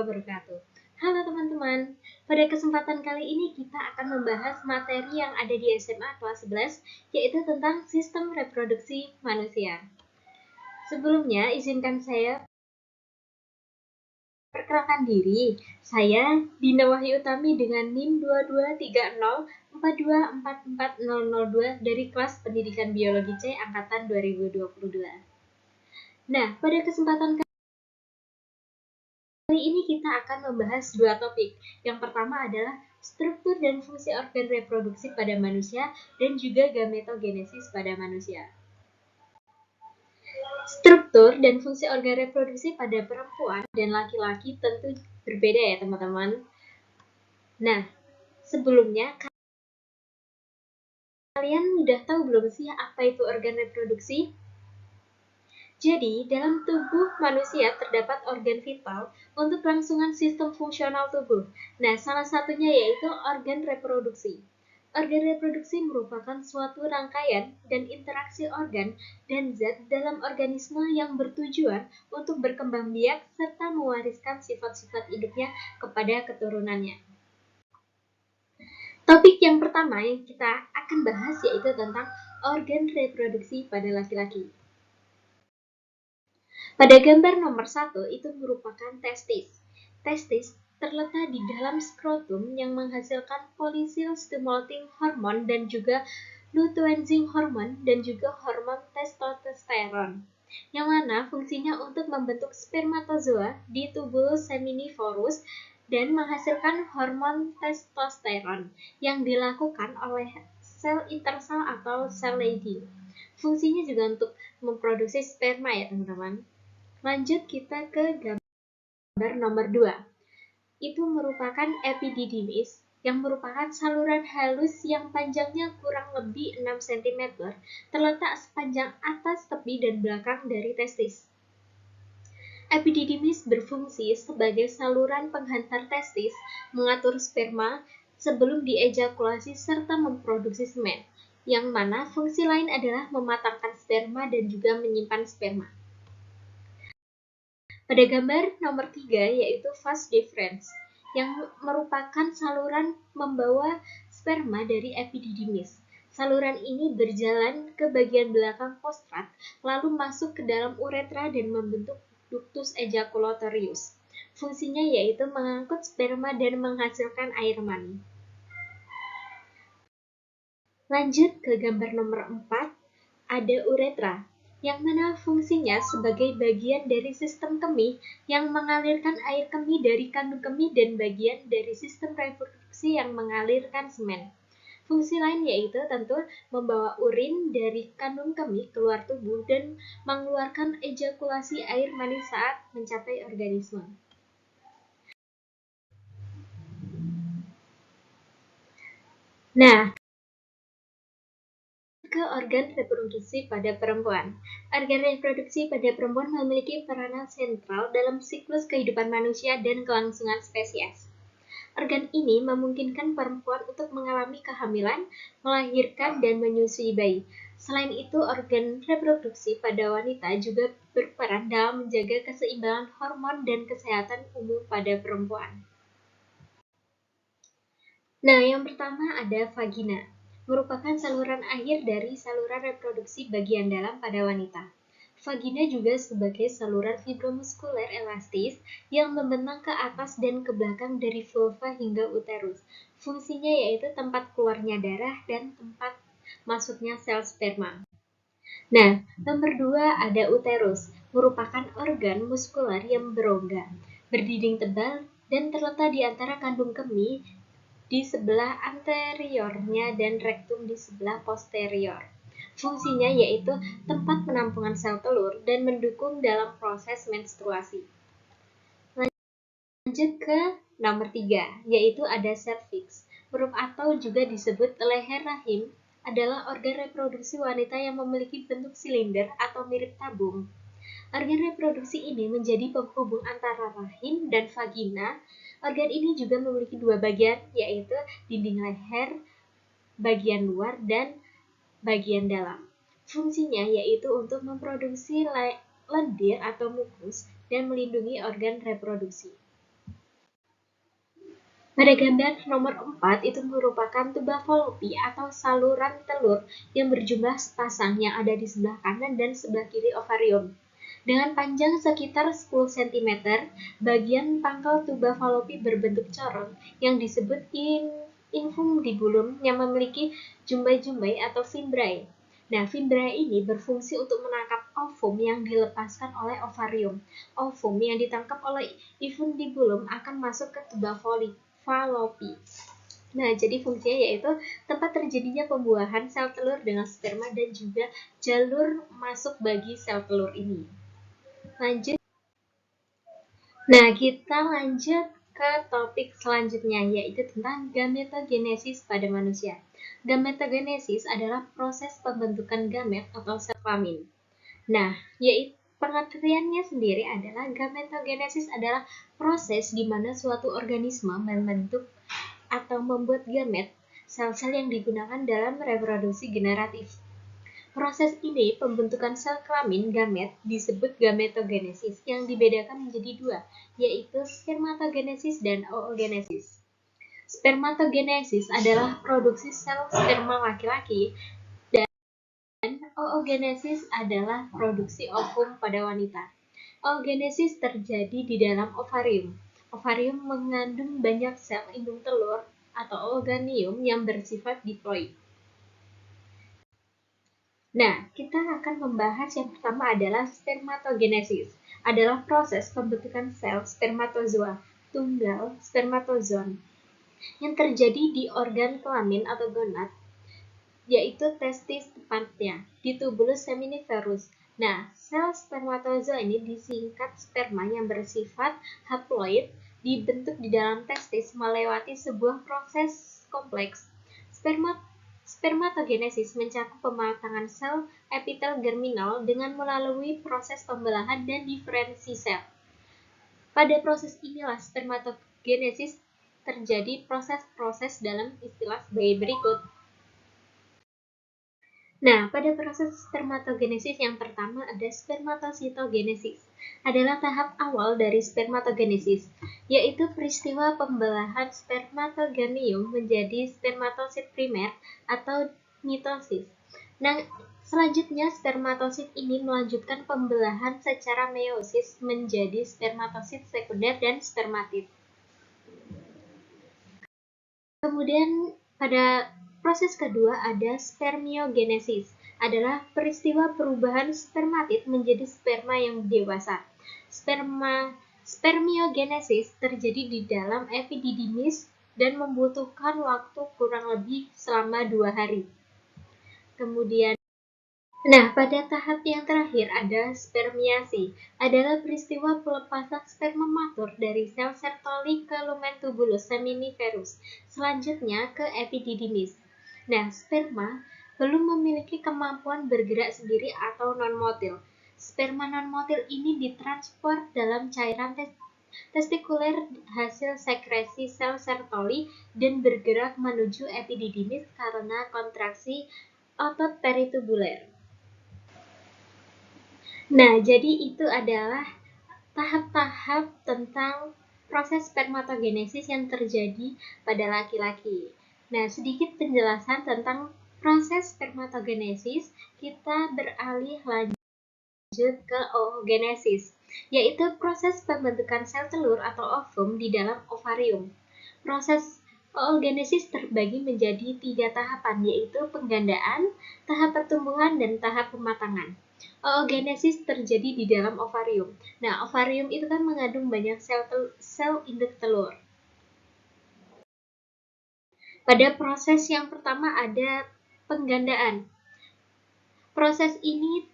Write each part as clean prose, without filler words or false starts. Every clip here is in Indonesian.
wabarakatuh. Halo teman-teman, pada kesempatan kali ini kita akan membahas materi yang ada di SMA kelas 11, yaitu tentang sistem reproduksi manusia. Sebelumnya, izinkan saya perkenalkan diri. Saya Dina Wahyu Utami dengan NIM 223042444002 dari kelas Pendidikan Biologi C angkatan 2022. Nah, pada kesempatan kali ini kita akan membahas dua topik. Yang pertama adalah struktur dan fungsi organ reproduksi pada manusia dan juga gametogenesis pada manusia. Struktur dan fungsi organ reproduksi pada perempuan dan laki-laki tentu berbeda ya teman-teman. Nah, sebelumnya kalian udah tahu belum sih apa itu organ reproduksi? Jadi, dalam tubuh manusia terdapat organ vital untuk kelangsungan sistem fungsional tubuh. Nah, salah satunya yaitu organ reproduksi. Organ reproduksi merupakan suatu rangkaian dan interaksi organ dan zat dalam organisme yang bertujuan untuk berkembang biak serta mewariskan sifat-sifat hidupnya kepada keturunannya. Topik yang pertama yang kita akan bahas yaitu tentang organ reproduksi pada laki-laki. Pada gambar nomor 1 itu merupakan testis. Testis terletak di dalam skrotum yang menghasilkan policyl stimulating hormone dan juga luteinizing hormone dan juga hormon testosteron, yang mana fungsinya untuk membentuk spermatozoa di tubulus seminivorus dan menghasilkan hormon testosteron yang dilakukan oleh sel intersel atau sel Leydig. Fungsinya juga untuk memproduksi sperma ya teman-teman. Lanjut kita ke gambar nomor 2. Itu merupakan epididymis yang merupakan saluran halus yang panjangnya kurang lebih 6 cm terletak sepanjang atas, tepi, dan belakang dari testis. Epididymis berfungsi sebagai saluran penghantar testis, mengatur sperma sebelum diejakulasi serta memproduksi semen, yang mana fungsi lain adalah mematangkan sperma dan juga menyimpan sperma. Pada gambar nomor 3 yaitu vas deferens yang merupakan saluran membawa sperma dari epididymis. Saluran ini berjalan ke bagian belakang prostrat lalu masuk ke dalam uretra dan membentuk ductus ejaculatorius. Fungsinya yaitu mengangkut sperma dan menghasilkan air mani. Lanjut ke gambar nomor 4, ada uretra, yang mana fungsinya sebagai bagian dari sistem kemih yang mengalirkan air kemih dari kandung kemih dan bagian dari sistem reproduksi yang mengalirkan semen. Fungsi lain yaitu tentu membawa urin dari kandung kemih keluar tubuh dan mengeluarkan ejakulasi air mani saat mencapai organisme. Nah, ke organ reproduksi pada perempuan. Organ reproduksi pada perempuan memiliki peranan sentral dalam siklus kehidupan manusia dan kelangsungan spesies. Organ ini memungkinkan perempuan untuk mengalami kehamilan, melahirkan, dan menyusui bayi. Selain itu, organ reproduksi pada wanita juga berperan dalam menjaga keseimbangan hormon dan kesehatan umum pada perempuan. Nah, yang pertama ada vagina, merupakan saluran akhir dari saluran reproduksi bagian dalam pada wanita. Vagina juga sebagai saluran fibromuskuler elastis yang membentang ke atas dan ke belakang dari vulva hingga uterus. Fungsinya yaitu tempat keluarnya darah dan tempat masuknya sel sperma. Nah, nomor 2 ada uterus, merupakan organ muskular yang berongga, berdinding tebal, dan terletak di antara kandung kemih di sebelah anteriornya dan rektum di sebelah posterior. Fungsinya yaitu tempat penampungan sel telur dan mendukung dalam proses menstruasi. Lanjut ke nomor 3, yaitu ada serviks, atau juga disebut leher rahim, adalah organ reproduksi wanita yang memiliki bentuk silinder atau mirip tabung. Organ reproduksi ini menjadi penghubung antara rahim dan vagina. Organ ini juga memiliki dua bagian, yaitu dinding leher bagian luar dan bagian dalam. Fungsinya yaitu untuk memproduksi lendir atau mukus dan melindungi organ reproduksi. Pada gambar nomor 4 itu merupakan tuba falopi atau saluran telur yang berjumlah sepasang yang ada di sebelah kanan dan sebelah kiri ovarium. Dengan panjang sekitar 10 cm, bagian pangkal tuba falopi berbentuk corong yang disebut infundibulum yang memiliki jumbai-jumbai atau fimbriae. Nah, fimbriae ini berfungsi untuk menangkap ovum yang dilepaskan oleh ovarium. Ovum yang ditangkap oleh infundibulum akan masuk ke tuba falopi. Nah, jadi fungsinya yaitu tempat terjadinya pembuahan sel telur dengan sperma dan juga jalur masuk bagi sel telur ini. Lanjut. Nah, kita lanjut ke topik selanjutnya, yaitu tentang gametogenesis pada manusia. Gametogenesis adalah proses pembentukan gamet atau sel kelamin. Nah, yaitu pengertiannya sendiri adalah gametogenesis adalah proses di mana suatu organisme membentuk atau membuat gamet, sel-sel yang digunakan dalam reproduksi generatif. Proses ini, pembentukan sel kelamin gamet, disebut gametogenesis, yang dibedakan menjadi dua, yaitu spermatogenesis dan oogenesis. Spermatogenesis adalah produksi sel sperma laki-laki, dan oogenesis adalah produksi ovum pada wanita. Oogenesis terjadi di dalam ovarium. Ovarium mengandung banyak sel indung telur atau ooganium yang bersifat diploid. Nah, kita akan membahas yang pertama adalah spermatogenesis. Adalah proses pembentukan sel spermatozoa, tunggal spermatozoon, yang terjadi di organ kelamin atau gonad, yaitu testis tepatnya, di tubulus seminiferus. Nah, sel spermatozoa ini disingkat sperma yang bersifat haploid, dibentuk di dalam testis melewati sebuah proses kompleks. Spermatogenesis mencakup pematangan sel epitel germinal dengan melalui proses pembelahan dan diferensi sel. Pada proses inilah spermatogenesis terjadi proses-proses dalam istilah sebagai berikut. Nah, pada proses spermatogenesis yang pertama ada spermatositogenesis. Adalah tahap awal dari spermatogenesis, yaitu peristiwa pembelahan spermatoganium menjadi spermatosit primer atau mitosis. Nah, selanjutnya spermatosit ini melanjutkan pembelahan secara meiosis menjadi spermatosit sekunder dan spermatid. Kemudian pada proses kedua ada spermiogenesis, adalah peristiwa perubahan spermatid menjadi sperma yang dewasa. Spermiogenesis terjadi di dalam epididymis dan membutuhkan waktu kurang lebih selama 2 hari. Kemudian pada tahap yang terakhir ada spermiasi, adalah peristiwa pelepasan sperma matur dari sel Sertoli ke lumen tubulus seminiferus, selanjutnya ke epididymis. Nah, sperma belum memiliki kemampuan bergerak sendiri atau non-motil. Sperma non-motil ini ditransport dalam cairan testikuler hasil sekresi sel Sertoli dan bergerak menuju epididymis karena kontraksi otot peritubuler. Nah, jadi itu adalah tahap-tahap tentang proses spermatogenesis yang terjadi pada laki-laki. Nah, sedikit penjelasan tentang proses spermatogenesis, kita beralih lanjut ke oogenesis, yaitu proses pembentukan sel telur atau ovum di dalam ovarium. Proses oogenesis terbagi menjadi 3 tahapan, yaitu penggandaan, tahap pertumbuhan, dan tahap pematangan. Oogenesis terjadi di dalam ovarium. Nah, ovarium itu kan mengandung banyak sel induk telur. Pada proses yang pertama ada penggandaan. Proses ini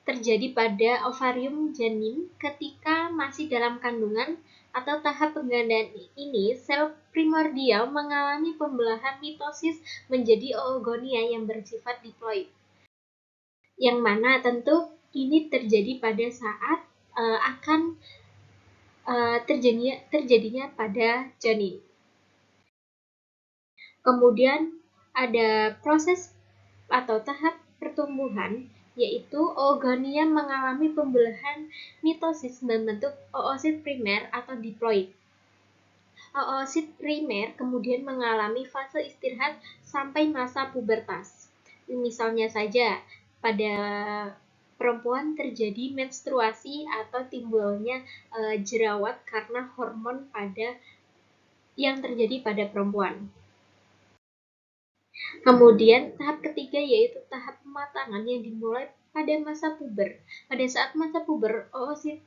terjadi pada ovarium janin ketika masih dalam kandungan. Atau tahap penggandaan ini, sel primordial mengalami pembelahan mitosis menjadi oogonia yang bersifat diploid. Yang mana tentu ini terjadi pada saat terjadinya pada janin. Kemudian ada proses atau tahap pertumbuhan, yaitu oogonia mengalami pembelahan mitosis membentuk oosit primer atau diploid. Oosit primer kemudian mengalami fase istirahat sampai masa pubertas. Misalnya saja, pada perempuan terjadi menstruasi atau timbulnya jerawat karena hormon yang terjadi pada perempuan. Kemudian tahap ketiga yaitu tahap pematangan yang dimulai pada masa puber. Pada saat masa puber, oosit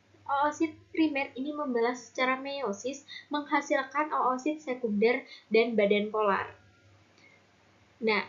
primer ini membalas secara meiosis, menghasilkan oosit sekunder dan badan polar. Nah,